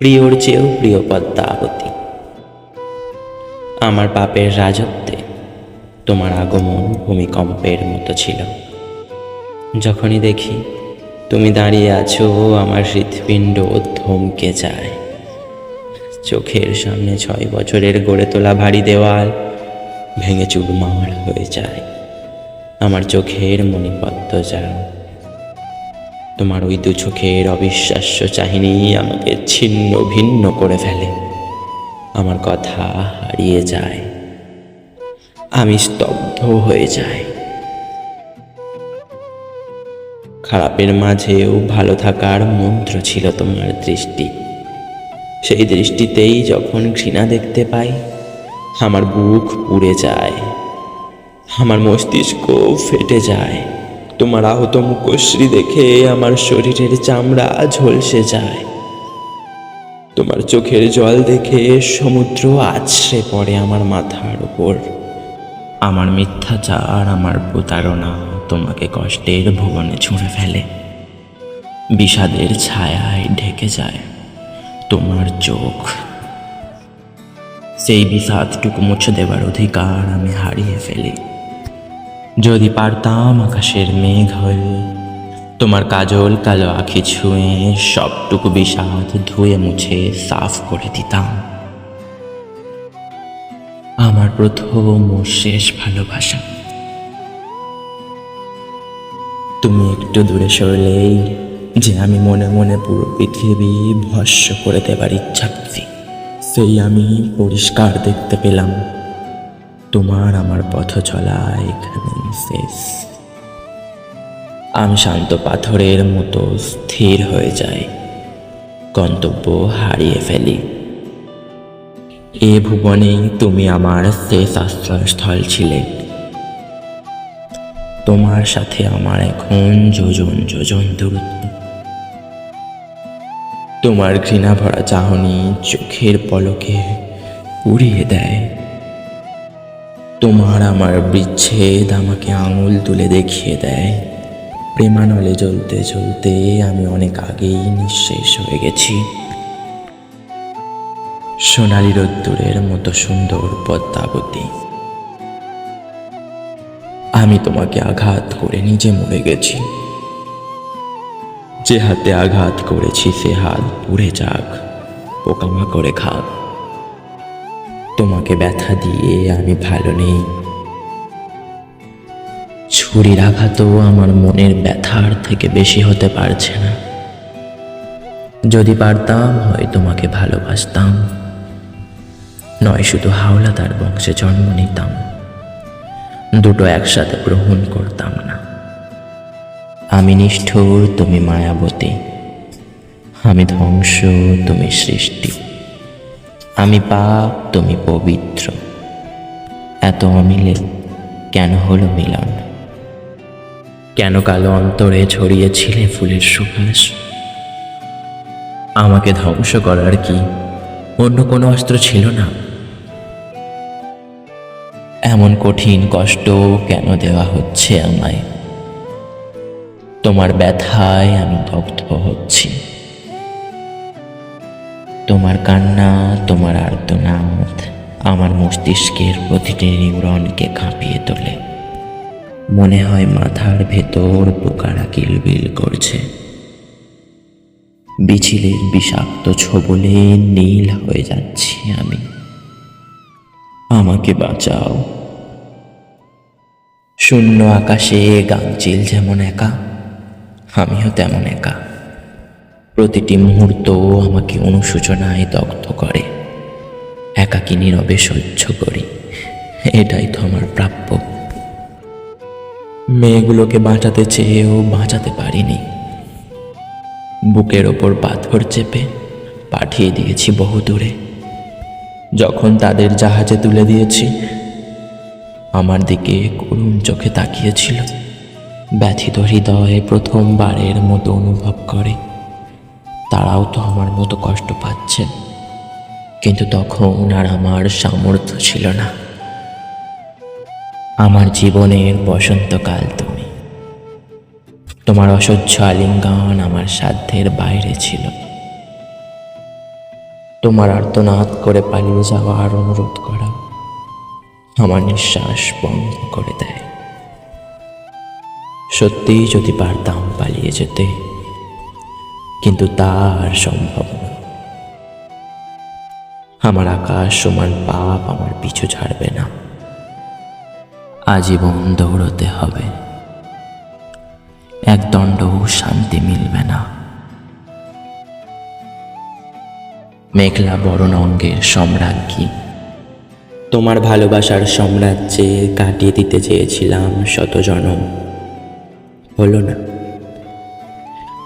প্রিয়র চেয়েও প্রিয় পদ্মাবতী। আমার পাপের রাজত্বে তোমার আগমন ভূমিকম্পের মতো ছিল। যখনই দেখি তুমি দাঁড়িয়ে আছো, আমার হৃৎপিণ্ড থমকে যায়। চোখের সামনে 6 বছরের গড়ে তোলা ভারী দেওয়াল ভেঙে চুরমার হয়ে যায়। আমার চোখের মণিপদ্ম যাও। তোমার ওই দু চোখের অবিশ্বাস্য চাহিনি আমাকে ছিন্ন ভিন্ন করে ফেলে। আমার কথা হারিয়ে যায়, আমি স্তব্ধ হয়ে যাই। খারাপের মাঝেও ভালো থাকার মন্ত্র ছিল তোমার দৃষ্টি। সেই দৃষ্টিতেই যখন ঘৃণা দেখতে পাই, আমার বুক পুড়ে যায়, আমার মস্তিষ্ক ফেটে যায়। তোমার আহত মুখশ্রী দেখে আমার শরীরের চামড়া ঝলসে যায়। তোমার চোখের জল দেখে সমুদ্র আছড়ে পড়ে আমার মাথার উপর। আমার মিথ্যাচার, আমার প্রতারণা তোমাকে কষ্টের ভুবনে ছুঁড়ে ফেলে। বিষাদের ছায়ায় ঢেকে যায় তোমার চোখ। সেই বিষাদটুকু মুছে দেবার অধিকার আমি হারিয়ে ফেলি। যদি পারতাম আকাশের মেঘ হয়ে তোমার কাজল কালো আঁখি ছুঁয়ে সবটুকু বিষাদ ধুয়ে মুছে সাফ করে দিতাম। আমার প্রথম ও শেষ ভালোবাসা। তুমি একটু দূরে সরলেই যে আমি মনে মনে পুরো পৃথিবী ভস্ম করে দেবার ইচ্ছা করি, সেই আমি পরিষ্কার দেখতে পেলাম। তোমার আমার পথ চলা এখানেই শেষ। আমি শান্ত পাথরের মতো স্থির হয়ে যাই, গন্তব্য হারিয়ে ফেলি। এ ভুবনেই তুমি আমার শেষ আশ্রয়স্থল ছিলে। তোমার সাথে আমার এখন যোজন যোজন দূরত্ব। তোমার ঘৃণা ভরা চাহনি চোখের পলকে উড়িয়ে দেয়। তোমার আমার বিচ্ছেদ আমাকে আঙুল তুলে দেখিয়ে দেয়। প্রেমানলে জ্বলতে জ্বলতে আমি অনেক আগেই নিঃশেষ হয়ে গেছি। সোনালি রোদ্দুরের মতো সুন্দর পদ্মাবতী, আমি তোমাকে আঘাত করে নিজে মরে গেছি। যে হাতে আঘাত করেছি সে হাত পুড়ে যাক, পোকামাকড়ে খাক। তোমাকে ব্যথা দিয়ে আমি ভালো নেই। ছুরির আঘাতও আমার মনের ব্যথার থেকে বেশি হতে পারছে না। যদি পারতাম হয় তোমাকে ভালোবাসতাম, নয় শুধু হাওলাদার বংশে জন্ম নিতাম। দুটো একসাথে গ্রহণ করতাম না। আমি নিষ্ঠুর, তুমি মায়াবতী। আমি ধ্বংস, তুমি সৃষ্টি। আমি পাপ, তুমি পবিত্র। এত অমিলে কেন হলো মিলন? কেন কালো অন্তরে ছড়িয়েছিলে ফুলের সুবাস? আমাকে ধ্বংস করার কি অন্য কোনো অস্ত্র ছিল না? এমন কঠিন কষ্ট কেন দেওয়া হচ্ছে আমায়? তোমার ব্যথায় আমি দগ্ধ হচ্ছি। তোমার কান্না, তোমার আর্তনাদ আমার মস্তিষ্কের প্রতিটি নিউরনকে কাঁপিয়ে তোলে। মনে হয় মাথার ভেতর পোকারা কিলবিল করছে। বিছিলের বিষাক্ত ছোবলে নীল হয়ে যাচ্ছি আমি। আমাকে বাঁচাও। শূন্য আকাশে গাংচিল যেমন একা, আমিও তেমন একা। প্রতিটি মুহূর্ত আমাকে অনুশোচনায় দগ্ধ করে। একাকী নীরবে সহ্য করি, এটাই তো আমার প্রাপ্য। মেয়েগুলোকে বাঁচাতে চেয়েও বাঁচাতে পারিনি। বুকের ওপর পাথর চেপে পাঠিয়ে দিয়েছি বহু দূরে। যখন তাদের জাহাজে তুলে দিয়েছি, আমার দিকে করুণ চোখে তাকিয়েছিল। ব্যথিত হৃদয়ে প্রথমবারের মতো অনুভব করে তারাও তো আমার মতো কষ্ট পাচ্ছে। কিন্তু তখন আর আমার সামর্থ্য ছিল না। আমার জীবনের বসন্তকাল তুমি। তোমার অসহ্য আলিঙ্গন আমার সাধ্যের বাইরে ছিল। তোমার আর্তনাদ করে পালিয়ে যাওয়ার অনুরোধ করা আমার নিঃশ্বাস বন্ধ করে দেয়। সত্যিই যদি পারতাম পালিয়ে যেতে, কিন্তু তা আর সম্ভব না। আমার আকাশ সমান পাপ আমার পিছু ছাড়বে না। আজীবন দৌড়তে হবে, এক দণ্ডও শান্তি মিলবে না। মেঘলা বরণ অঙ্গের সম্রাজ্ঞী, তোমার ভালোবাসার সাম্রাজ্যে কাটিয়ে দিতে চেয়েছিলাম শত জনম, হলো না।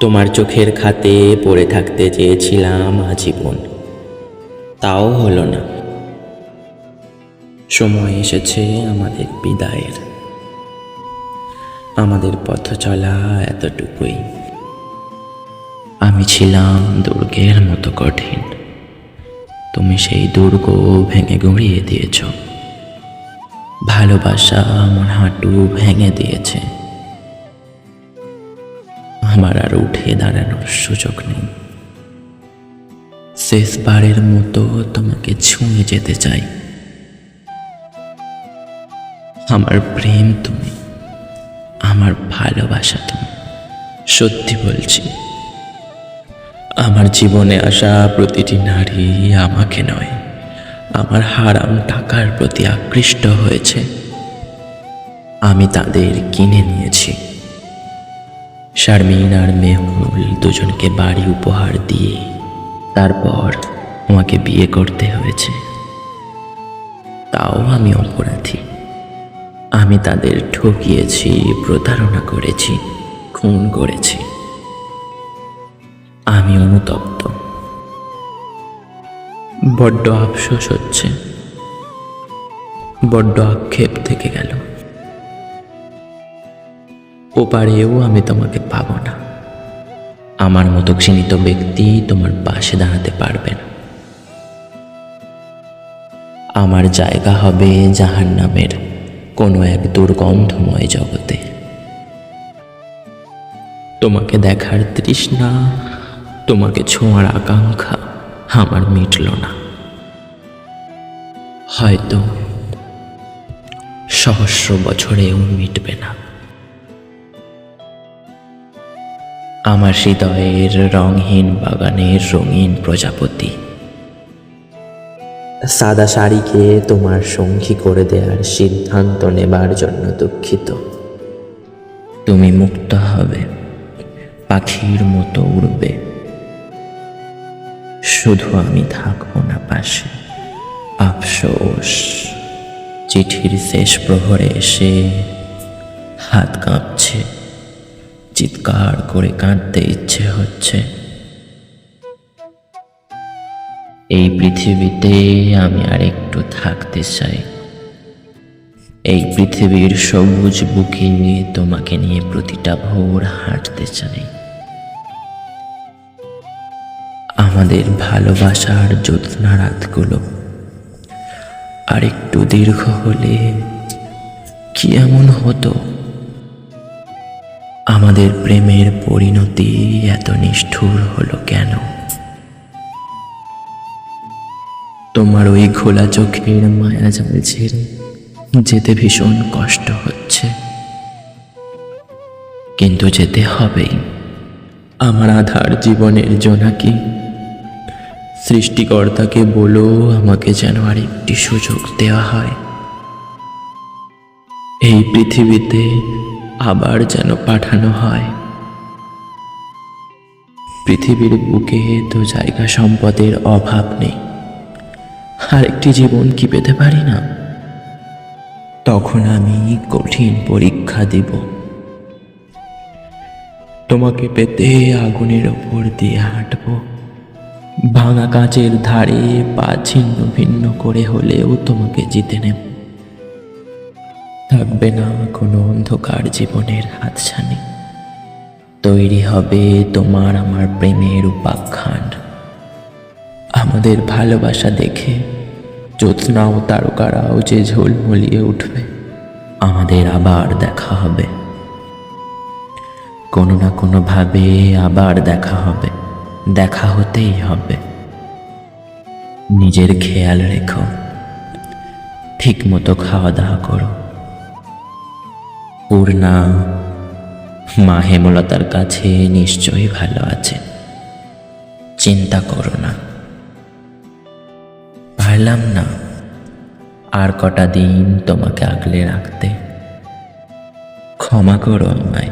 তোমার চোখের খাতে পড়ে থাকতে চেয়েছিলাম আজীবন, তাও হলো না। সময় এসেছে আমাদের বিদায়ের, আমাদের পথ চলা এতটুকুই। আমি ছিলাম দুর্গের মতো কঠিন, তুমি সেই দুর্গ ভেঙে গুঁড়িয়ে দিয়েছ। ভালোবাসা আমার হাঁটু ভেঙে দিয়েছে, আমার আর উঠে দাঁড়ানোর সুযোগ নেই। শেষবারের মতো তোমাকে ছুঁয়ে যেতে চাই। আমার প্রেম তুমি, আমার ভালোবাসা তুমি। সত্যি বলছি, আমার জীবনে আসা প্রতিটি নারী আমাকে নয়, আমার হারাম টাকার প্রতি আকৃষ্ট হয়েছে। আমি তাদের কিনে নিয়েছি। শারমিন আর মেহুল দুজনকে বাড়ি উপহার দিয়ে তারপর আমাকে বিয়ে করতে হয়েছে। তাও আমি অপরাধী। আমি তাদের ঠকিয়েছি, প্রতারণা করেছি, খুন করেছি। আমি অনুতপ্ত, বড্ড আফসোস হচ্ছে, বড্ড আক্ষেপ থেকে গেল। ওপারেও আমি তোমাকে পাবো না। আমার মতো ঘৃণিত ব্যক্তি তোমার পাশে দাঁড়াতে পারবে না। আমার জায়গা হবে জাহান্নামের কোনো এক দুর্গন্ধময় জগতে। তোমাকে দেখার তৃষ্ণা, তোমাকে ছোঁয়ার আকাঙ্ক্ষা আমার মিটল না। হয়তো সহস্র বছরেও মিটবে না। আমার হৃদয়ের রঙহীন বাগানের রঙিন প্রজাপতি, সাদা শাড়িকে তোমার সঙ্গী করে দেওয়ার সিদ্ধান্ত নেবার জন্য দুঃখিত। তুমি মুক্ত হবে, পাখির মতো উড়বে, শুধু আমি থাকবো না পাশে। আফসোস, চিঠির শেষ প্রহরে এসে হাত কাঁপছে, চিৎকার করে কাঁদতে ইচ্ছে হচ্ছে। এই পৃথিবীতে আমি আর একটু থাকতে চাই। এই পৃথিবীর সবুজ বুকে তোমাকে নিয়ে প্রতিটা ভোর হাঁটতে চাই। আমাদের ভালোবাসার জ্যোৎস্না রাতগুলো আর একটু দীর্ঘ হলে কি এমন হতো? আমাদের প্রেমের পরিণতি এত নিষ্ঠুর হলো কেন? তোমার ওই খোলা চোখের মায়াজাল ছেড়ে যেতে ভীষণ কষ্ট হচ্ছে, কিন্তু যেতে হবেই। আমার আধার জীবনের জোনাকি, সৃষ্টিকর্তাকে বলো আমাকে যেন আর একটি সুযোগ দেওয়া হয়। এই পৃথিবীতে আবার যেন পাঠানো হয়। পৃথিবীর বুকে তো জায়গা সম্পদের অভাব নেই, আর একটি জীবন কি পেতে পারি না? তখন আমি কঠিন পরীক্ষা দিব। তোমাকে পেতে আগুনের ওপর দিয়ে হাঁটবো, ভাঙা কাঁচের ধারে পা ছিন্ন ভিন্ন করে হলেও তোমাকে জিতে নেব। থাকবে না কোনো অন্ধকার জীবনের হাতছানি। তৈরি হবে তোমার আমার প্রেমের উপাখ্যান। আমাদের ভালোবাসা দেখে জ্যোৎস্না ও তারকারাও যে ঝলমলিয়ে উঠবে। আমাদের আবার দেখা হবে, কোনো না কোনোভাবে আবার দেখা হবে, দেখা হতেই হবে। নিজের খেয়াল রেখো, ঠিক মতো খাওয়া দাওয়া করো। পূর্ণা মা হেমলতার কাছে নিশ্চয়ই ভালো আছে, চিন্তা করো না। পারলাম না আর কটা দিন তোমাকে আগলে রাখতে, ক্ষমা করো আমায়।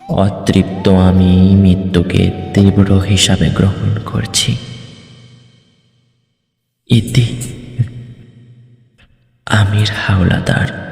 অতৃপ্ত আমি মৃত্যুকে তীব্র হিসাবে গ্রহণ করছি। ইতি আমির হাওলাদার।